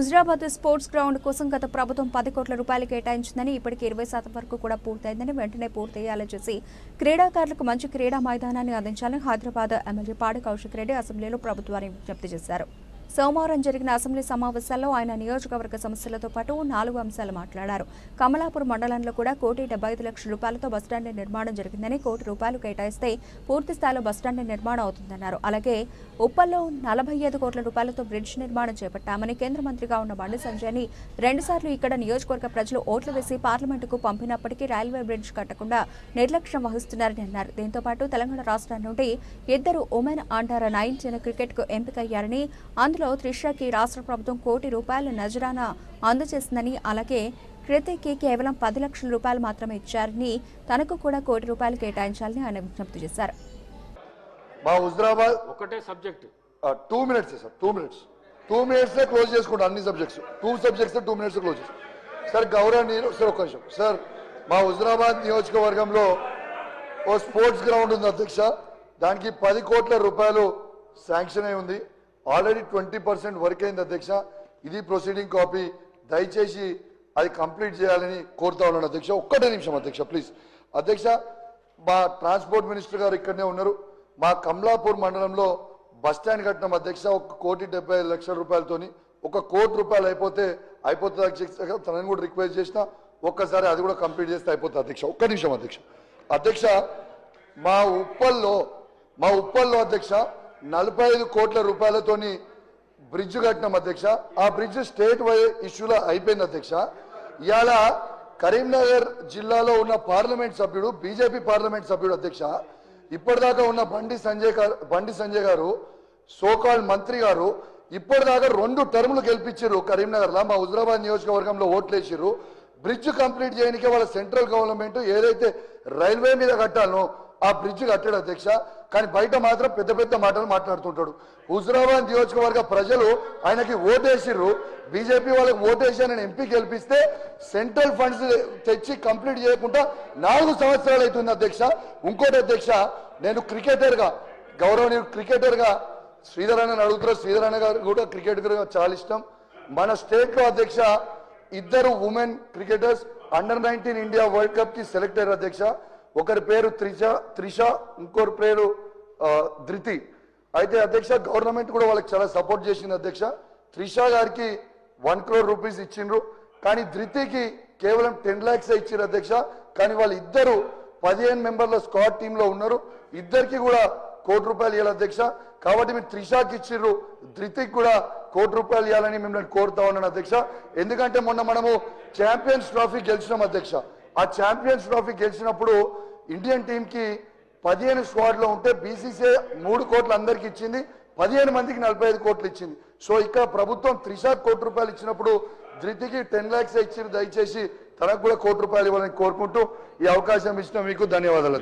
Huzurabad sports ground కోసం గత ప్రభుత్వం 10 కోట్ల రూపాయలు కేటాయించిందని ఇప్పటికి 20% వరకు కూడా పూర్తయిందని వెంటనే పూర్తయ్యేలా చేసి క్రీడాకారులకు మంచి క్రీడా మైదానాన్ని అందించాలని హైదరాబాద్ ఎమ్మెల్యే పాడి కౌశిక్ రెడ్డి అసెంబ్లీలో ప్రభుత్వాన్ని విజ్ఞప్తి చేశారు. సోమవారం జరిగిన అసెంబ్లీ సమావేశాల్లో ఆయన నియోజకవర్గ సమస్యలతో పాటు 4 అంశాలు మాట్లాడారు. కమలాపూర్ మండలంలో కూడా 1,75,00,000 రూపాయలతో బస్టాండ్ నిర్మాణం జరిగిందని, ₹1,00,00,000 కేటాయిస్తే పూర్తి స్థాయిలో బస్టాండ్ నిర్మాణం అవుతుందన్నారు. అలాగే ఉప్పల్లో 45 కోట్ల రూపాయలతో బ్రిడ్జ్ నిర్మాణం చేపట్టామని, కేంద్ర మంత్రిగా ఉన్న బండి సంజయ్ని 2 సార్లు ఇక్కడ నియోజకవర్గ ప్రజలు ఓట్లు వేసి పార్లమెంటుకు పంపినప్పటికీ రైల్వే బ్రిడ్జ్ కట్టకుండా నిర్లక్ష్యం వహిస్తున్నారని అన్నారు. దీంతో పాటు తెలంగాణ రాష్ట్రం నుండి 2 ఉమెన్ అండర్ 19 క్రికెట్కు ఎంపికయ్యారని, అందులో త్రిషకి రాష్ట్ర ప్రభుత్వం ₹1 కోటి నజరానా అందజేసిందని, అలాగే కృతికి కేవలం 10 లక్షల రూపాయలు మాత్రమే ఇచ్చారని, తనకు కూడా ₹1 కోటి కేటాయించాలని ఆయన విజ్ఞప్తి చేశారు. మా హుజరాబాద్ ఒకటే subject 2 minutes sir, 2 minutes close చేసుకుంటాం. అన్ని సబ్జెక్ట్స్ 2 సబ్జెక్ట్స్ 2 మినిట్స్ క్లోజ్ చేస్తాం. సార్ గౌరవనీయులు సార్, ఒక్క నిమిషం సార్. మా హుజరాబాద్ నియోజకవర్గంలో ఓ స్పోర్ట్స్ గ్రౌండ్ ఉంది అధ్యక్ష. దానికి 10 కోట్ల రూపాయలు శాంక్షన్ అయి ఉంది. ఆల్రెడీ 20% వర్క్ అయింది అధ్యక్ష. ఇది ప్రొసీడింగ్ కాపీ. దయచేసి అది కంప్లీట్ చేయాలని కోరుతా ఉన్నాను అధ్యక్ష. ఒక్కటే నిమిషం అధ్యక్ష ప్లీజ్. అధ్యక్ష, మా ట్రాన్స్పోర్ట్ మినిస్టర్ గారు ఇక్కడనే ఉన్నారు. మా కమలాపూర్ మండలంలో బస్టాండ్ కట్టినాం అధ్యక్ష. ₹1,75,00,000 రూపాయలతోని. ₹1 కోటి అయిపోతుంది అధ్యక్ష. తనని కూడా రిక్వెస్ట్ చేసిన ఒక్కసారి అది కూడా కంప్లీట్ చేస్తే అయిపోతుంది అధ్యక్ష. ఒక్క నిమిషం అధ్యక్ష. అధ్యక్ష, మా ఉప్పల్లో అధ్యక్ష 45 కోట్ల రూపాయలతోని బ్రిడ్జ్ కట్టినాం అధ్యక్ష. ఆ బ్రిడ్జ్ స్టేట్ వైడ్ ఇష్యూలో అయిపోయింది అధ్యక్ష. ఇవాళ కరీంనగర్ జిల్లాలో ఉన్న పార్లమెంట్ సభ్యుడు, బీజేపీ పార్లమెంట్ సభ్యుడు అధ్యక్ష, ఇప్పటిదాకా ఉన్న బండి సంజయ్ గారు, సోకాల్ మంత్రి గారు, ఇప్పటిదాకా 2 టర్ములు గెలిపించారు కరీంనగర్లో. మా హుజరాబాద్ నియోజకవర్గంలో ఓట్లేసారు. బ్రిడ్జ్ కంప్లీట్ చేయడానికే వాళ్ళ సెంట్రల్ గవర్నమెంట్ ఏదైతే రైల్వే మీద కట్టాలనో ఆ బ్రిడ్జ్ కట్టాడు అధ్యక్ష. కానీ బయట మాత్రం పెద్ద పెద్ద మాటలు మాట్లాడుతుంటాడు. హుజరాబాద్ నియోజకవర్గ ప్రజలు ఆయనకి ఓటేసిర్రు. బీజేపీ వాళ్ళకి ఓటేసి ఆయన ఎంపీ గెలిపిస్తే సెంట్రల్ ఫండ్స్ తెచ్చి కంప్లీట్ చేయకుండా 4 సంవత్సరాలు అవుతుంది అధ్యక్ష. ఇంకోటి అధ్యక్ష, నేను క్రికెటర్గా, గౌరవనీయులు క్రికెటర్గా శ్రీధర్ అన్న అడుగుతారు. శ్రీధర్ అన్న గారు కూడా క్రికెటర్గా చాలా ఇష్టం. మన స్టేట్లో అధ్యక్ష 2 women cricketers under 19 India world cup కి సెలెక్ట్ అయ్యారు అధ్యక్ష. ఒకరి పేరు త్రిష, ఇంకొకరి పేరు ధృతి. అయితే అధ్యక్ష గవర్నమెంట్ కూడా వాళ్ళకి చాలా సపోర్ట్ చేసింది అధ్యక్ష. త్రిష గారికి 1 crore రూపీస్ ఇచ్చిండ్రు. కానీ ధృతికి కేవలం 10 lakhs ఇచ్చారు అధ్యక్ష. కానీ వాళ్ళు ఇద్దరు 15 మెంబర్ల స్క్వాడ్ టీంలో ఉన్నారు. ఇద్దరికి కూడా ₹1 కోటి ఇవ్వాలి అధ్యక్ష. కాబట్టి మీరు త్రిషాకి ఇచ్చిర్రు, ధృతికి కూడా ₹1 కోటి ఇవ్వాలని మిమ్మల్ని కోరుతా ఉన్నాను అధ్యక్ష. ఎందుకంటే మొన్న మనము ఛాంపియన్స్ ట్రోఫీ గెలిచినాం అధ్యక్ష. ఆ ఛాంపియన్స్ ట్రోఫీ గెలిచినప్పుడు ఇండియన్ టీమ్ కి 15 స్క్వాడ్ లో ఉంటే బీసీసీఐ 3 కోట్లు అందరికి ఇచ్చింది, 15 మందికి 45 కోట్లు ఇచ్చింది. సో ఇక్కడ ప్రభుత్వం త్రిషాకి ₹1 కోటి ఇచ్చినప్పుడు ధృతికి 10 lakhs ఇచ్చింది. దయచేసి తనకు కూడా ₹1 కోటి ఇవ్వాలని కోరుకుంటూ ఈ అవకాశం ఇచ్చిన మీకు ధన్యవాదాలు.